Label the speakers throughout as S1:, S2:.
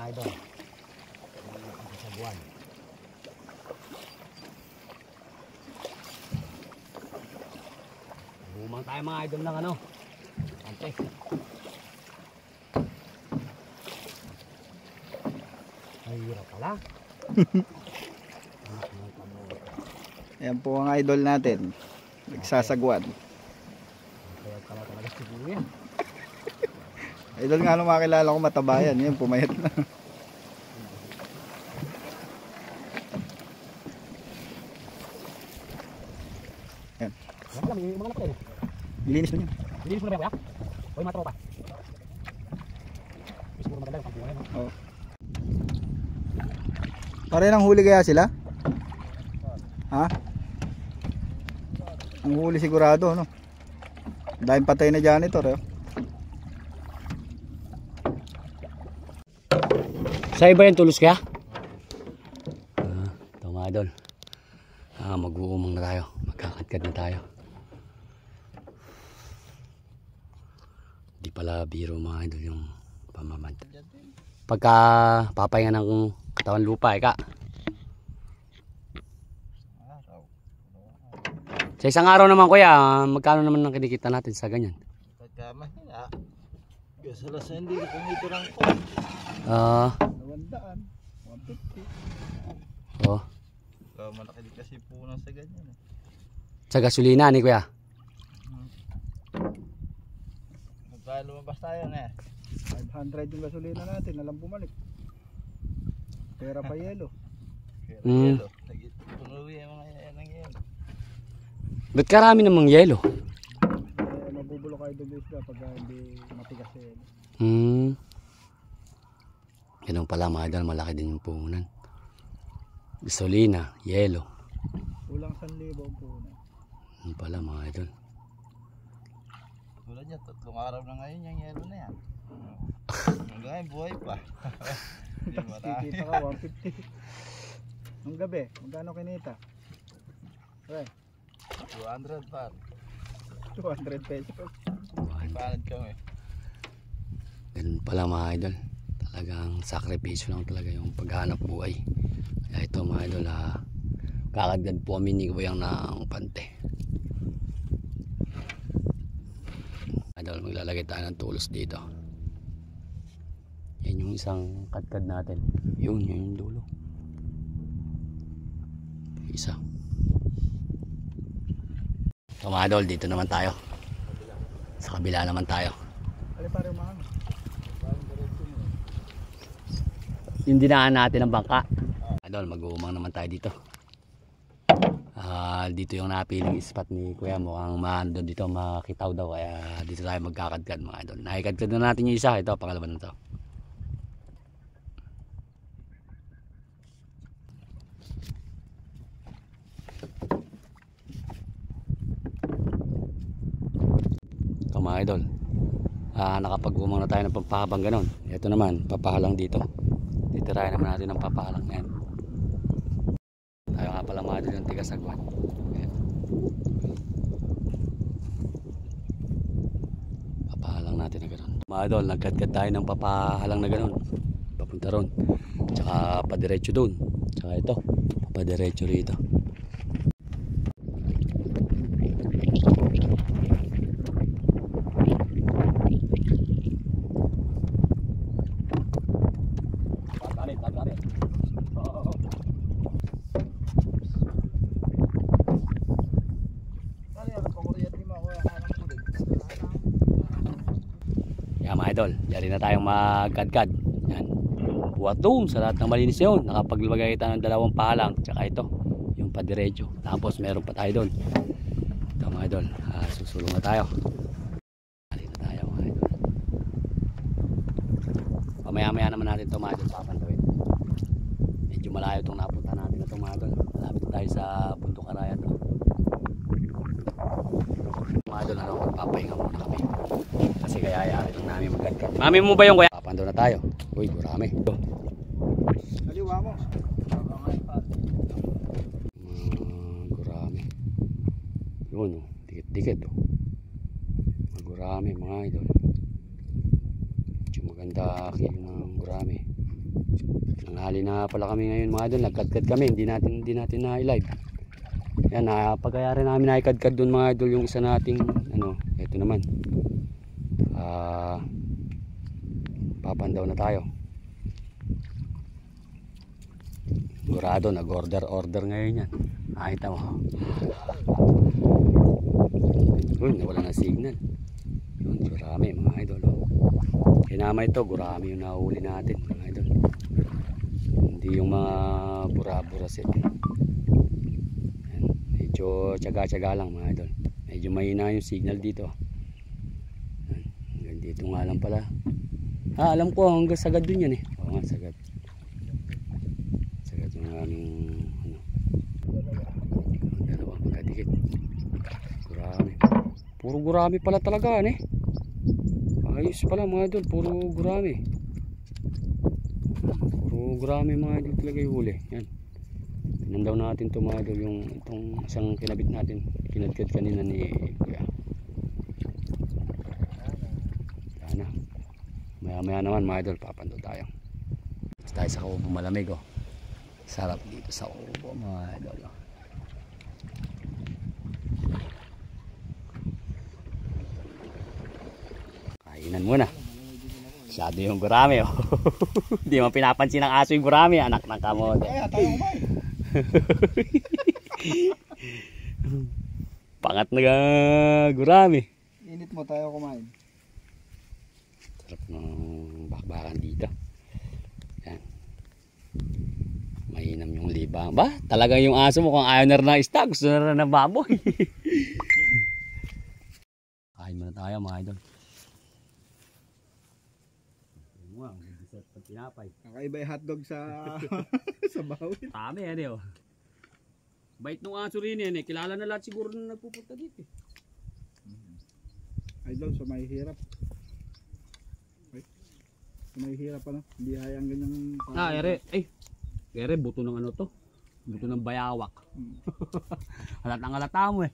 S1: idol. Sa buwan. Bumang tayo mga idol ng ano. Ante. Ay, hirap pala.
S2: Ayan po ang idol natin. Nagsasagwan.
S1: Kaya pala talaga siguro yan.
S2: Idol nga nung makilala ko matabayan. Yan, pumayat na. Yan.
S1: Yan pala, may mga natin.
S2: Linis na yan.
S1: Linis mo na ba kuya? O yung mga tropa? Siguro maganda yung pagbuhay, no?
S2: Oo. Pare nang huli kaya sila? Ha? Ang huli sigurado, no? Dahil patay na janitor, eh.
S1: Sa iba yung tulos kaya? Ito mga idol. Mag-uumang na tayo. Magkakadkad na tayo. Di pala biro mga idol yung pamamanta. Pagka papahinga ng katawan lupa, eka. Sa isang araw naman kuya, magkano naman ang kinikita natin sa ganyan?
S3: Pagka mahina, gasalas na hindi ko kumito lang po.
S2: 100, 150.
S1: Oh.
S3: Malaki din kasi punan sa ganyan.
S1: Sa gasolina ni kuya.
S3: Magkano lumabas tayo na
S2: 500 yung gasolina natin, alam bumalik. Pera pa yelo.
S3: Pero yelo, punuwi yung mga yan ng yelo.
S1: Ba't karami namang yelo?
S2: Mabubulok kayo doon isda pag hindi matigas sa yelo.
S1: Ganun pala mga idol, malaki din yung puhunan. Gasolina, yelo.
S2: Kulang 1,000 ang puhunan.
S1: Ganun pala mga idol.
S3: Tulad niya, 3 araw na ngayon yung yelo na yan. Hanggang ngayon buhay pa. Hindi marami.
S2: Kikita ka 150. Nung gabi, magkano kinita? Okay.
S3: 200 par.
S2: 200 pesos.
S3: Panad kami.
S1: Ganun pala mga idol. Talagang sakripisyo lang talaga yung paghanap buhay. Kaya ito mga idol, kakagad po kami ni Kuyang ng pante. Idol, maglalagay tayo ng tulos dito. Yan yung isang kadkad natin. Yun yung dulo. Isa. So mga idol, dito naman tayo. Sa kabila naman tayo.
S2: Alin pa rin mga
S1: Yung dinaan natin ng bangka. Idol, mag-uumang naman tayo dito. Dito yung napiling spot ni Kuya. Mukhang maandun dito, makakitaw daw. Kaya dito tayo magkakadkad mga idol. Nakikadkad na natin yung isa. Ito, pangalaman na to. Ito mga idol. Nakapag-umang na tayo ng pampahabang ganon. Ito naman, papahalang dito. Titirayan naman natin ng papahalang yan. Tayo nga pala mga idol yung tigasagwan. Papahalang natin na ganon. Mga idol, nagkadkad tayo ng papahalang na ganon. Papunta ron. Tsaka padiretso dun. Tsaka ito, padiretso rito. Yan mga idol, yari na tayong magkadkad. Yan. Buhat doon sa lahat ng malinis yun. Nakapaglagay tayo ng 2 pahalang. Tsaka ito, yung padiretso. Tapos meron pa tayo doon. Ito mga idol, susulong na tayo. Yari na tayo mga idol. Pamaya-maya naman natin ito mga idol, papantawin. Medyo malayo itong napunta natin ito mga idol. Malapit tayo sa Bundok Araya to. Mga idol, magpapahinga muna kami. Kasi kaya lang namin magkadkad. Mami mo ba yung kuya? Papando na tayo. Uy, gurami.
S2: Kaliwa mo.
S1: Gurami. Yun, dikit-dikit. Gurami mga idol. Medyo maganda kilo ng gurami. Nanghali na pala kami ngayon mga idol. Nagkadkad kami, hindi natin na-live. Yan, pagkayari namin nakikadkad doon mga idol yung isa nating ano, ito naman. Papandaw na tayo. Sigurado nag-order ngayon yan. Nakita mo. Uy, nawala na signal. Yun, gurami mga idol. Kinama ito, gurami yung nahuli natin mga idol. Hindi yung mga bura-burasit. Medyo tsaga-tsaga lang mga idol. Medyo mahina yung signal dito. Hanggang dito nga lang pala. Alam ko hanggang sagad dun yan eh. Oo nga, sagad. Sagad yung aming ano. Dalawang pagkadikit. Gurami. Puro gurami pala talaga eh. Ayos pala mga idol, puro gurami. Puro gurami mga idol talaga yung huli. Yan. Pinandaw natin ito mga idol, yung itong isang kinabit natin. Kinadkad kanina ni Kuya. Yan na. Maya maya naman mga idol, papandaw tayo. Tayo sa Kubo malamig oh. Sarap dito sa Kubo mga idol oh. Kainan muna. Masyado yung gurami oh. Hindi man pinapansin ng aso yung gurami, anak ng kamote.
S2: Kaya tayo kumain.
S1: Pangat na gurami.
S2: Init mo tayo kumain.
S1: Sarap ng bakbakan dito. Yan. Mainam yung libang. Ba? Talagang yung aso mo kung ayaw na rin ng isda, gusto na rin ng baboy. Kain muna tayo mga idol. Wow, bisat pag pinapay.
S2: Kakaiba yung hotdog sa sa bawit.
S1: Tami yan eh oh. Bait nung aso rin yan eh. Kilala na lahat siguro na nagpupunta dito eh.
S2: Idol, so may hirap. Okay. So may hirap ano. Hindi hayang ganyang.
S1: Ere. Ere, buto ng ano to. Buto ng bayawak. Halatang halata mo eh.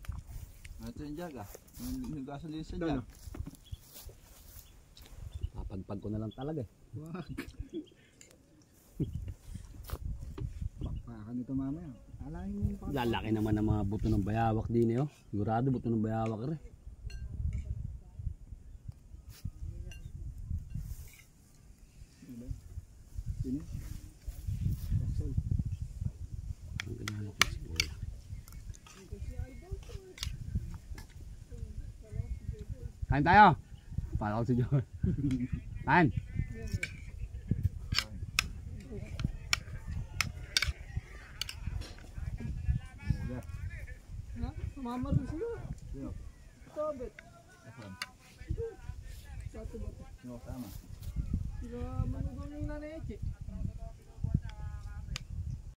S3: Ito yung jaga. Yung gasolina sa
S2: Doon,
S3: jaga.
S1: Papagpag ko na lang talaga eh.
S2: wag. Bakbakan ito mamaya. Alahin mo pa.
S1: Lalaki naman ng mga buto ng bayawak din eh oh. Sigurado buto ng bayawak rin.
S2: Sini.
S1: Kain tayo. Para ko si John. Kain.
S2: Mama rin sila. Sabit. Satu ba?
S3: No, tama.
S2: Sila manubang yung nanay.